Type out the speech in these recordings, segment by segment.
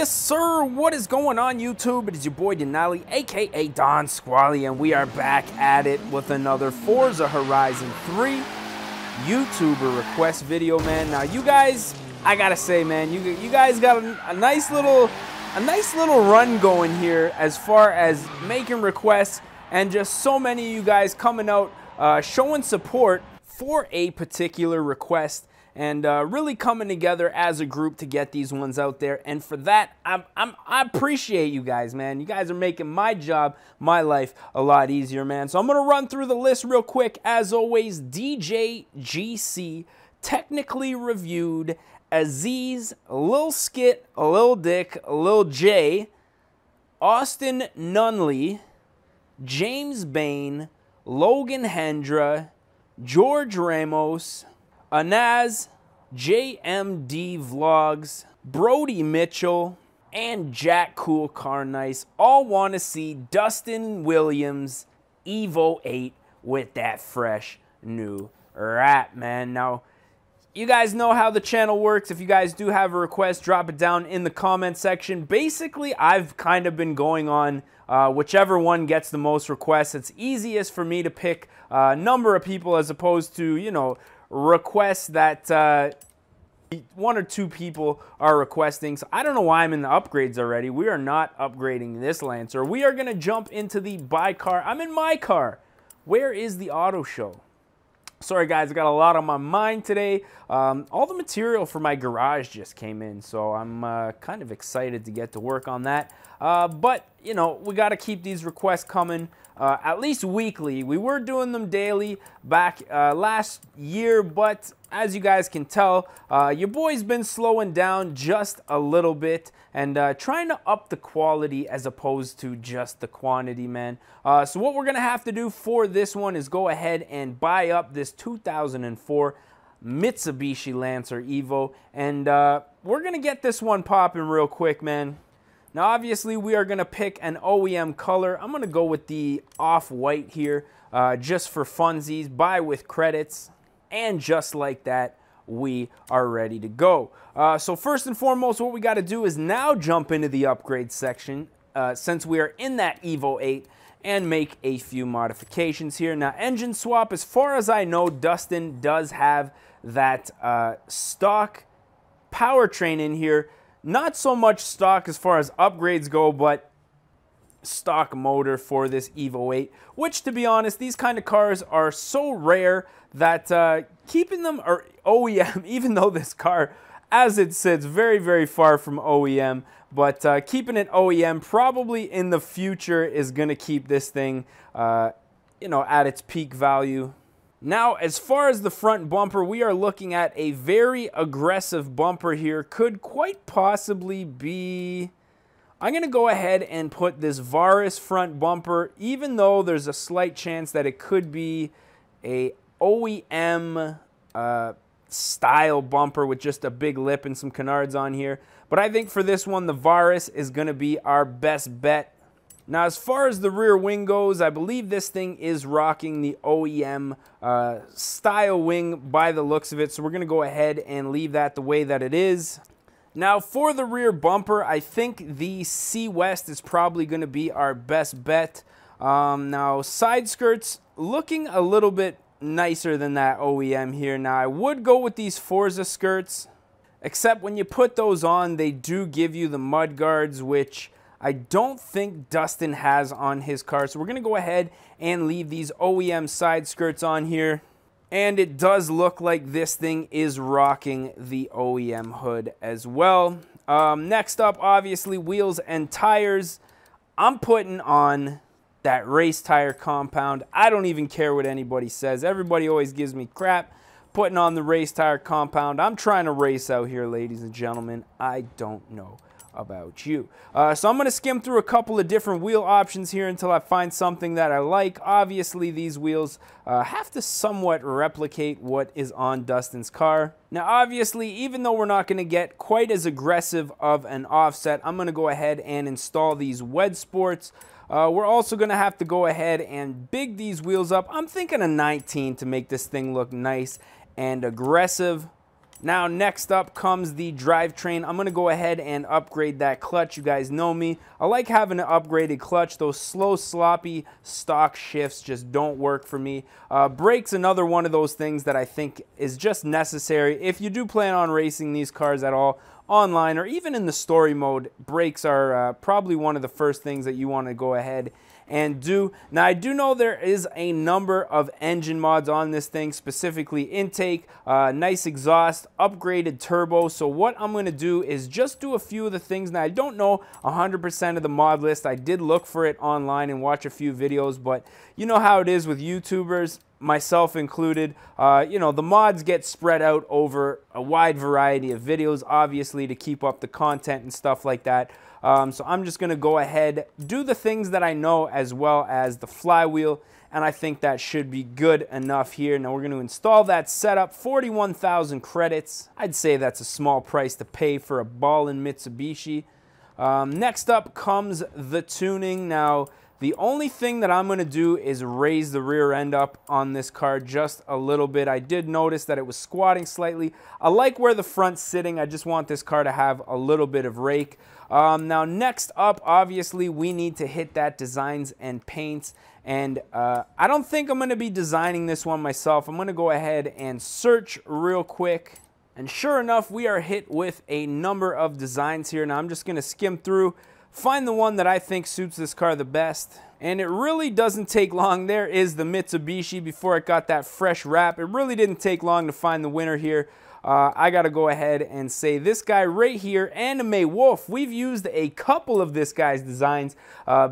Yes, sir. What is going on, YouTube? It is your boy Denali, aka Don Squally, and we are back at it with another Forza Horizon 3 YouTuber request video, man. Now, you guys, I gotta say, man, you guys got a nice little run going here as far as making requests, and just so many of you guys coming out showing support for a particular request. And really coming together as a group to get these ones out there. And for that, I appreciate you guys, man. You guys are making my job, my life, a lot easier, man. So I'm going to run through the list real quick. As always, DJ GC, Technically Reviewed, Aziz, Lil Skit, Lil Dick, Lil J, Austin Nunley, James Bain, Logan Hendra, George Ramos, Anaz, JMD Vlogs, Brody Mitchell, and Jack Cool Car Nice all want to see Dustin Williams Evo 8 with that fresh new rap, man. Now, you guys know how the channel works. If you guys do have a request, drop it down in the comment section. Basically, I've kind of been going on whichever one gets the most requests. It's easiest for me to pick a number of people as opposed to, you know, requests that one or two people are requesting. So I don't know why I'm in the upgrades already. We are not upgrading this Lancer. We are going to jump into the buy car. I'm in my car. Where is the auto show? Sorry guys, I got a lot on my mind today. All the material for my garage just came in, so I'm kind of excited to get to work on that. But, you know, we got to keep these requests coming at least weekly. We were doing them daily back last year, but as you guys can tell, your boy's been slowing down just a little bit and trying to up the quality as opposed to just the quantity, man. So what we're going to have to do for this one is go ahead and buy up this 2004 Mitsubishi Lancer Evo, and we're going to get this one popping real quick, man. Now, obviously, we are going to pick an OEM color. I'm going to go with the off-white here, just for funsies, buy with credits, and just like that, we are ready to go. So first and foremost, what we got to do is now jump into the upgrade section, since we are in that Evo 8, and make a few modifications here. Now, engine swap, as far as I know, Dustin does have that stock powertrain in here. Not so much stock as far as upgrades go, but stock motor for this Evo 8, which, to be honest, these kind of cars are so rare that keeping them or OEM, even though this car, as it sits, very, very far from OEM, but keeping it OEM probably in the future is going to keep this thing, you know, at its peak value. Now, as far as the front bumper, we are looking at a very aggressive bumper here. Could quite possibly be... I'm going to go ahead and put this Varis front bumper, even though there's a slight chance that it could be a OEM style bumper with just a big lip and some canards on here. But I think for this one, the Varis is going to be our best bet. Now, as far as the rear wing goes, I believe this thing is rocking the OEM style wing by the looks of it. So we're going to go ahead and leave that the way that it is. Now, for the rear bumper, I think the C West is probably going to be our best bet. Now, side skirts looking a little bit nicer than that OEM here. Now, I would go with these Forza skirts, except when you put those on, they do give you the mud guards, which I don't think Dustin has on his car. So we're going to go ahead and leave these OEM side skirts on here. And it does look like this thing is rocking the OEM hood as well. Next up, obviously, wheels and tires. I'm putting on that race tire compound. I don't even care what anybody says. Everybody always gives me crap putting on the race tire compound. I'm trying to race out here, ladies and gentlemen. I don't know about you. So I'm going to skim through a couple of different wheel options here until I find something that I like. Obviously, these wheels have to somewhat replicate what is on Dustin's car. Now, obviously, even though we're not going to get quite as aggressive of an offset, I'm going to go ahead and install these Wed Sports. We're also going to have to go ahead and big these wheels up. I'm thinking a 19 to make this thing look nice and aggressive. Now, next up comes the drivetrain. I'm going to go ahead and upgrade that clutch. You guys know me. I like having an upgraded clutch. Those slow, sloppy stock shifts just don't work for me. Brakes, another one of those things that I think is just necessary. If you do plan on racing these cars at all, online or even in the story mode, brakes are probably one of the first things that you want to go ahead and do. Now, I do know there is a number of engine mods on this thing, specifically intake, nice exhaust, upgraded turbo. So what I'm going to do is just do a few of the things. Now, I don't know 100% of the mod list. I did look for it online and watch a few videos, but you know how it is with YouTubers, myself included. You know, the mods get spread out over a wide variety of videos, obviously, to keep up the content and stuff like that. So I'm just going to go ahead, do the things that I know, as well as the flywheel, and I think that should be good enough here. Now we're going to install that setup, 41,000 credits. I'd say that's a small price to pay for a ballin' Mitsubishi. Next up comes the tuning. Now, the only thing that I'm going to do is raise the rear end up on this car just a little bit. I did notice that it was squatting slightly. I like where the front's sitting. I just want this car to have a little bit of rake. Now, next up, obviously, we need to hit that designs and paints. And I don't think I'm going to be designing this one myself. I'm going to go ahead and search real quick. And sure enough, we are hit with a number of designs here. Now, I'm just going to skim through, find the one that I think suits this car the best. And it really doesn't take long. There is the Mitsubishi before it got that fresh wrap. It really didn't take long to find the winner here. I got to go ahead and say this guy right here, Anime Wolf. We've used a couple of this guy's designs.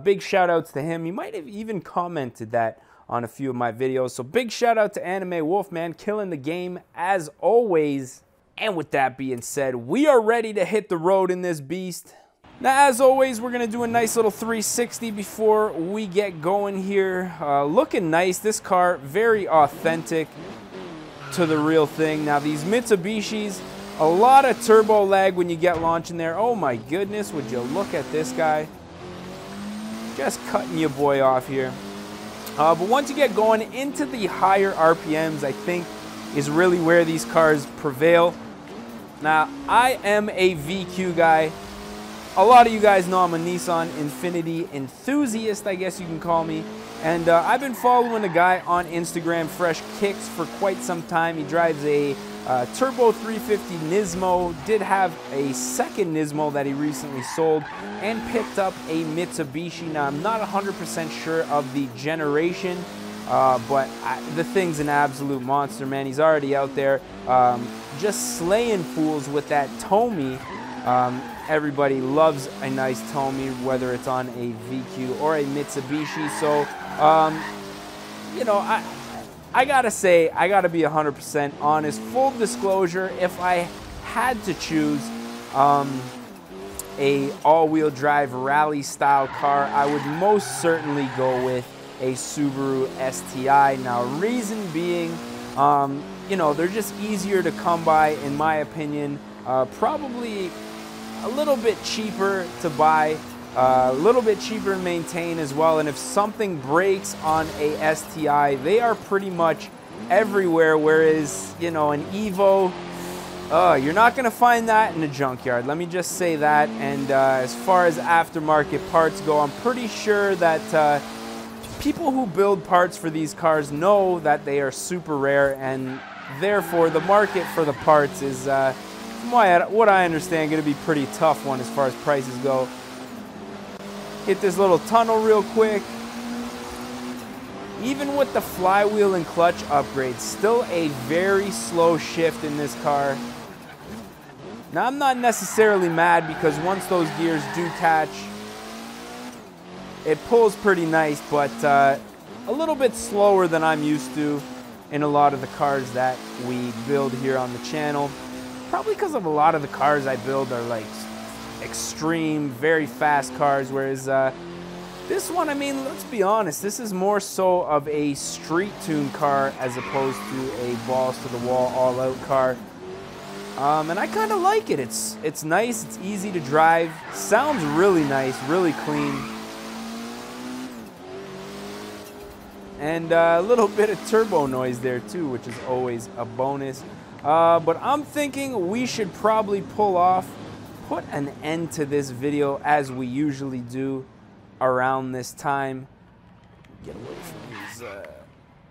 Big shout outs to him. He might have even commented that on a few of my videos. So big shout out to Anime Wolf, man. Killing the game as always. And with that being said, we are ready to hit the road in this beast. Now, as always, we're going to do a nice little 360 before we get going here. Looking nice. This car, very authentic to the real thing. Now, these Mitsubishis, a lot of turbo lag when you get launching there. Oh my goodness, would you look at this guy. Just cutting your boy off here. But once you get going into the higher RPMs, I think is really where these cars prevail. Now, I am a VQ guy. A lot of you guys know I'm a Nissan Infiniti enthusiast, I guess you can call me. And I've been following a guy on Instagram, Fresh Kicks, for quite some time. He drives a Turbo 350 Nismo, did have a second Nismo that he recently sold, and picked up a Mitsubishi. Now, I'm not 100% sure of the generation, but the thing's an absolute monster, man. He's already out there just slaying fools with that Tomy. Everybody loves a nice Tomy, whether it's on a VQ or a Mitsubishi. So, you know, I gotta say, I gotta be 100% honest. Full disclosure, if I had to choose a all-wheel drive rally style car, I would most certainly go with a Subaru STI. Now, reason being, you know, they're just easier to come by, in my opinion. Probably a little bit cheaper to buy, a little bit cheaper to maintain as well. And if something breaks on a STI, they are pretty much everywhere. Whereas, you know, an Evo, you're not going to find that in a junkyard. Let me just say that. And as far as aftermarket parts go, I'm pretty sure that people who build parts for these cars know that they are super rare, and therefore the market for the parts is from what I understand, going to be pretty tough one as far as prices go. Hit this little tunnel real quick. Even with the flywheel and clutch upgrades, still a very slow shift in this car. Now, I'm not necessarily mad, because once those gears do catch, it pulls pretty nice, but a little bit slower than I'm used to in a lot of the cars that we build here on the channel. Probably because of a lot of the cars I build are like extreme, very fast cars, whereas this one, I mean, let's be honest, this is more so of a street tune car as opposed to a balls to the wall all out car. And I kind of like it. It's nice, it's easy to drive, sounds really nice, really clean. And a little bit of turbo noise there too, which is always a bonus. But I'm thinking we should probably put an end to this video as we usually do around this time. Get away from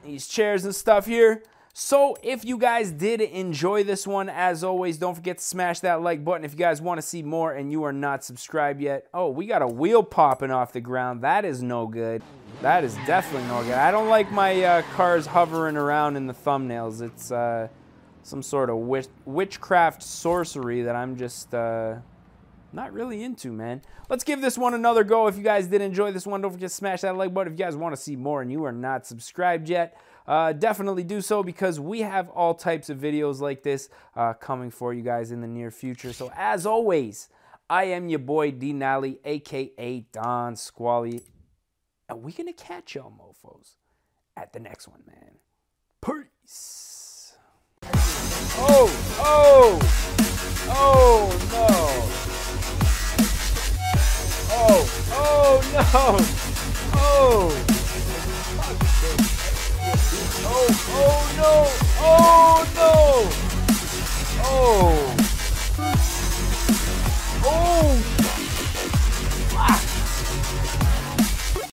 these chairs and stuff here. So if you guys did enjoy this one, as always, don't forget to smash that like button. If you guys want to see more and you are not subscribed yet. Oh, we got a wheel popping off the ground. That is no good. That is definitely no good. I don't like my cars hovering around in the thumbnails. It's some sort of witchcraft sorcery that I'm just not really into, man. Let's give this one another go. If you guys did enjoy this one, don't forget to smash that like button. If you guys want to see more and you are not subscribed yet, definitely do so, because we have all types of videos like this coming for you guys in the near future. So as always, I am your boy D-Nally, aka Don Squally, and we're gonna catch y'all mofos at the next one, man. Peace. Oh no. Oh no.